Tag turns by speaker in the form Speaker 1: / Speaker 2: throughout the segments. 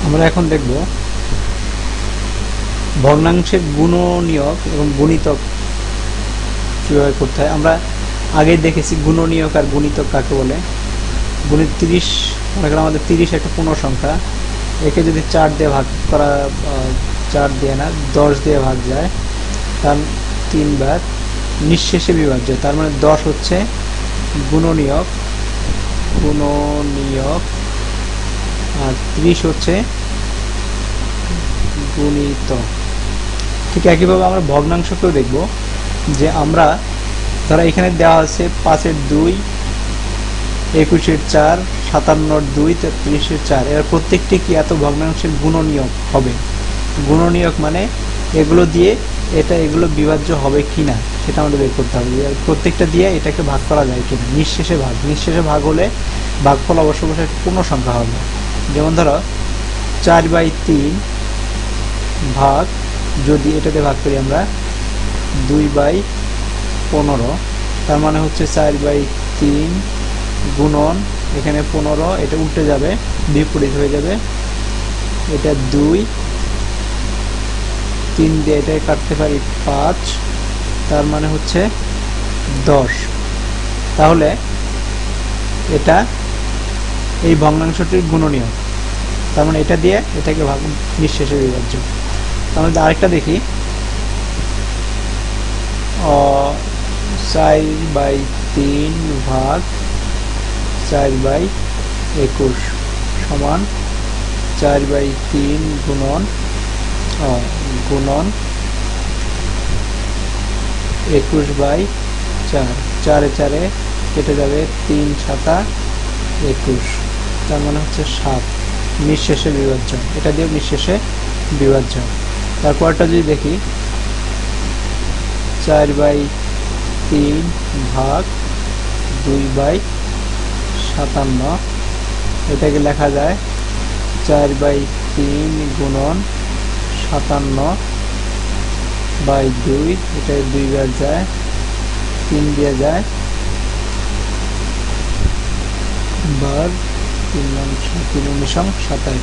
Speaker 1: আমরা এখন দেখব ভগ্নাংশের গুণনীয়ক এবং গুণিতক কিভাবে করতে হয়। আমরা আগে দেখেছি গুণনীয়ক আর গুণিতক কাকে বলে। গুণিত 30, মনে করেন আমাদের 30 একটা পূর্ণ সংখ্যা, একে যদি 4 দিয়ে ভাগ করা, 4 দিয়ে না 10 দিয়ে ভাগ যায়, তার 3 বার নিঃশেষে বিভাজ্য, তার মানে 10 হচ্ছে গুণনীয়ক আর 30 হচ্ছে গুণিতক। ঠিক একইভাবে আমরা ভগ্নাংশকেও দেখব, যে আমরা ধরা এখানে দেওয়া আছে 5-এর 2, 21-এর 4, 57-এর 2, 33-এর 4, এর প্রত্যেকটি কি এত ভগ্নাংশের গুণনীয়ক হবে। গুণনীয়ক মানে এগুলো দিয়ে এগুলো বিভাজ্য হবে কিনা সেটা আমাদের বের করতে হবে, প্রত্যেকটা দিয়ে এটাকে ভাগ করা যায় কিনা। নিঃশেষে ভাগ হলে ভাগফল অবশ্যই পূর্ণ সংখ্যা হবে। যেমন ধরো 4/3 ভাগ, যদি এটাতে ভাগ করি আমরা 2/15, তার মানে হচ্ছে 4/3 গুণন এখানে 15, এটা উল্টে যাবে, বিপরীত হয়ে যাবে, এটা 2, 3 দিয়ে এটা কাটতে পারি 5, তার মানে হচ্ছে 10। তাহলে এটা এই ভগ্নাংশটির গুণনীয়ক, তার মানে এটা দিয়ে এটাকে ভাগ নিঃশেষে বিভাজ্য। তাহলে আরেকটা দেখি, 4/3 ভাগ 4/21 সমান 4/3 গুণন 21/4, 4-এ কেটে যাবে, 3-7-21, তার মানে হচ্ছে 7, নিঃশেষে বিভাজ্য, এটা দিয়ে নিঃশেষে বিভাজ্য। তারপরটা যদি দেখি 4/3 ভাগ 2/57, এটাকে লেখা যায় 4/3 গুণন 57/2, এটা 2 বার যায়, 3 দিয়ে যায়, বার 3-9-27,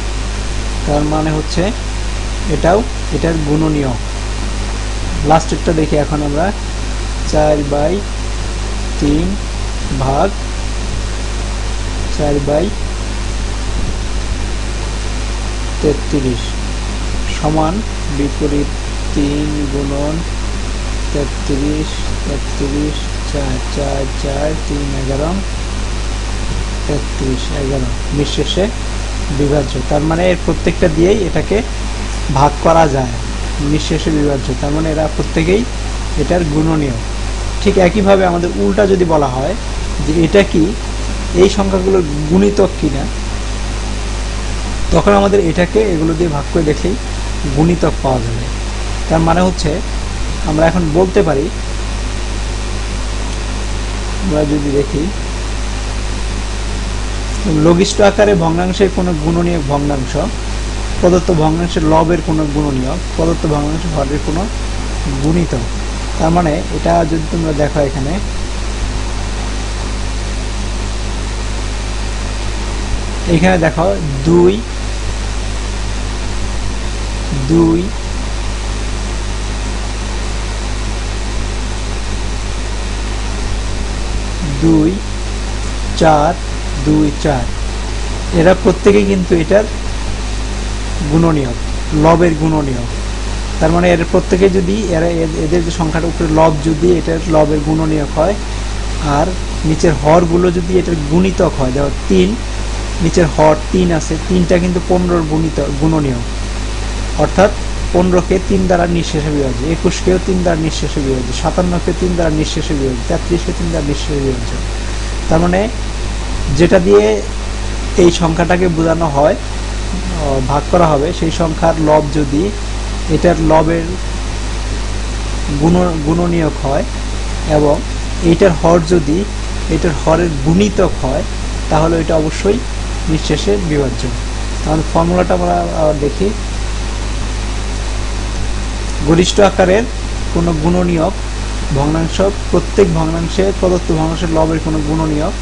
Speaker 1: তার মানে হচ্ছে এটার গুণনীয়ক। লাস্টেরটা দেখি এখন আমরা 4/3 ভাগ 4/33 সমান বিপরীত 3 গুণন 33, 4, 3, 11, 33, 11, নিঃশেষে বিভাজ্য, তার মানে এর প্রত্যেকটা দিয়েই এটাকে ভাগ করা যায়, নিঃশেষে বিভাজ্য, তার মানে এরা প্রত্যেকেই এটার গুণনীয়ক। ঠিক একইভাবে আমাদের উল্টা যদি বলা হয় যে এটা কি এই সংখ্যাগুলোর গুণিতক কিনা, তখন আমাদের এটাকে এগুলো দিয়ে ভাগ করে দেখলেই গুণিতক পাওয়া যাবে। তার মানে হচ্ছে আমরা এখন বলতে পারি, আমরা যদি দেখি লঘিষ্ঠ আকারে ভগ্নাংশের কোনো গুণনীয়ক ভগ্নাংশ, প্রদত্ত ভগ্নাংশের লবের কোনো গুণনীয়ক, প্রদত্ত ভগ্নাংশের হরের কোনো গুণিতক। তার মানে এটা যদি তোমরা দেখো, এখানে দেখো 2, 4, 2, 4, এরা প্রত্যেকেই কিন্তু এটার গুণনীয়ক, লবের গুণনীয়ক। তার মানে এর প্রত্যেকে যদি এদের যে সংখ্যাটা উপরে লব যদি এটার লবের গুণনীয়ক হয়, আর নিচের হরগুলো যদি এটার গুণিতক হয়, দেখো 3, নিচের হর 3 আছে, 3টা কিন্তু 15-র গুণনীয়ক, অর্থাৎ 15-কে 3 দ্বারা নিঃশেষে বিভাজ্য, 21-কেও 3 দ্বারা নিঃশেষে বিভাজ্য, 57-কে 3 দ্বারা নিঃশেষে বিভাজ্য, 33-কে 3 দ্বারা নিঃশেষে বিভাজ্য। তার মানে যেটা দিয়ে এই সংখ্যাটাকে বোঝানো হয়, ভাগ করা হবে, সেই সংখ্যার লব যদি এটার লবের গুণনীয়ক হয় এবং এইটার হর যদি এটার হরের গুণিতক হয়, তাহলে এটা অবশ্যই নিঃশেষে বিভাজ্য। তাহলে ফর্মুলাটা আমরা দেখি, গরিষ্ঠ আকারের কোনো গুণনীয়ক ভগ্নাংশ, প্রত্যেক ভগ্নাংশে প্রদত্ত ভগ্নাংশের লবের কোনো গুণনীয়ক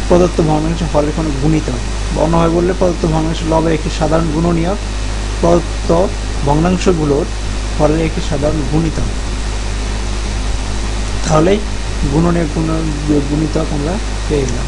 Speaker 1: প্রদত্ত ভগ্নাংশ হরের কোনো গুণিতক, বা অন্যভাবে বললে প্রদত্ত ভগ্নাংশ লবের একটি সাধারণ গুণনীয়ক, প্রদত্ত ভগ্নাংশগুলোর হরের একটি সাধারণ গুণিতক। তাহলে গুণনীয়ক গুণিতক আমরা পেয়ে গেলাম।